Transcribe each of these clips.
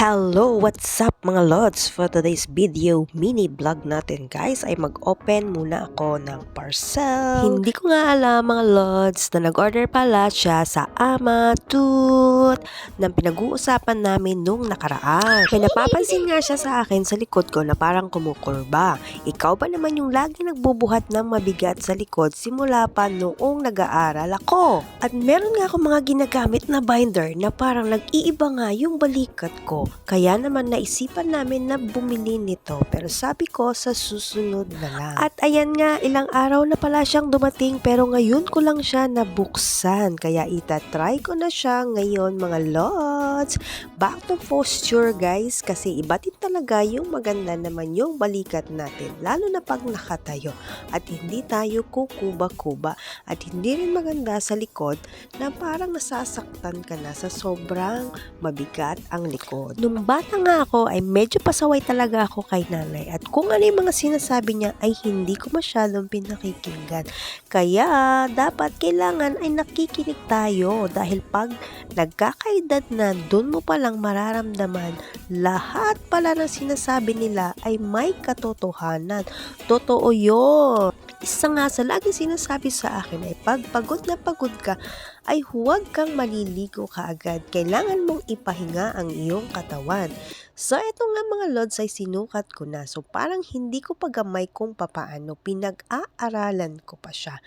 Hello! What's up mga lods? For today's video, mini vlog natin guys ay mag-open muna ako ng parcel. Hindi ko nga alam mga lods na nag-order pala siya sa Amatut ng pinag-uusapan namin nung nakaraan. May napapansin nga siya sa akin sa likod ko na parang kumukurba. Ikaw ba naman yung lagi nagbubuhat ng mabigat sa likod simula pa noong nag-aaral ako? At meron nga ako mga ginagamit na binder na parang nag-iiba nga yung balikat ko. Kaya naman naisipan namin na bumili nito pero sabi ko sa susunod na lang. At ayan nga, ilang araw na pala siyang dumating pero ngayon ko lang siya nabuksan. Kaya itatry ko na siya ngayon mga lods. Back to posture guys kasi iba din talaga yung maganda naman yung balikat natin. Lalo na pag nakatayo at hindi tayo kukuba-kuba. At hindi rin maganda sa likod na parang nasasaktan ka na sa sobrang mabigat ang likod. Nung bata nga ako ay medyo pasaway talaga ako kay nanay at kung ano yung mga sinasabi niya ay hindi ko masyadong pinakikinggan. Kaya dapat kailangan ay nakikinig tayo dahil pag nagkakaedad na dun mo palang mararamdaman lahat pala ng sinasabi nila ay may katotohanan. Totoo yun. Isa nga sa laging sinasabi sa akin ay pag pagod na pagod ka ay huwag kang maliligo kaagad. Kailangan mong ipahinga ang iyong katawan. So, ito nga mga lods ay sinukat ko na. So, parang hindi ko pagamay kung papaano. Pinag-aaralan ko pa siya.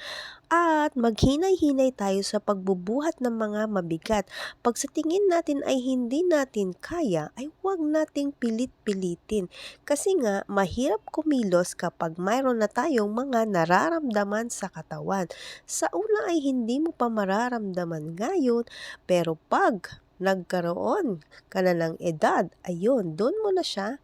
At maghinay-hinay tayo sa pagbubuhat ng mga mabigat. Pag sa tingin natin ay hindi natin kaya, ay huwag nating pilit-pilitin. Kasi nga, mahirap kumilos kapag mayroon na tayong mga nararamdaman sa katawan. Sa una ay hindi mo pa mararamdaman ngayon, pero pag nagkaroon ka na ng edad, ayun, doon mo na siya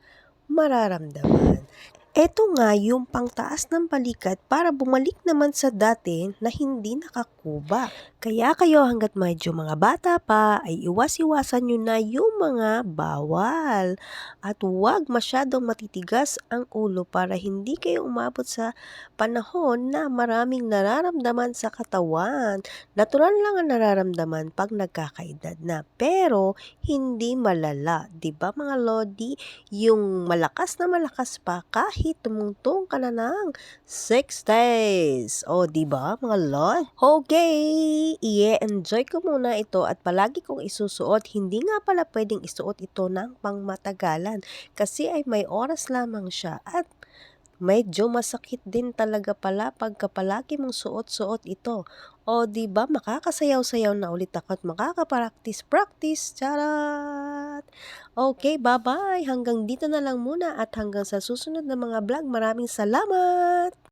mararamdaman. Ito nga yung pangtaas ng balikat para bumalik naman sa dati na hindi nakakuba. Kaya kayo hanggat medyo mga bata pa ay iwas-iwasan nyo na yung mga bawal. At huwag masyadong matitigas ang ulo para hindi kayo umabot sa panahon na maraming nararamdaman sa katawan. Natural lang ang nararamdaman pag nagkakaedad na pero hindi malala. Diba mga lodi? Yung malakas na malakas pa kahit tumungtong ka na ng 6 days. O, diba mga lord? Okay, i-enjoy ko muna ito at palagi kong isusuot. Hindi nga pala pwedeng isuot ito ng pangmatagalan kasi ay may oras lamang siya at medyo masakit din talaga pala pagka palagi mong suot-suot ito. O, diba makakasayaw-sayaw na ulit ako at makakapractice-practice. Charat! Okay, bye-bye. Hanggang dito na lang muna at hanggang sa susunod na mga vlog. Maraming salamat!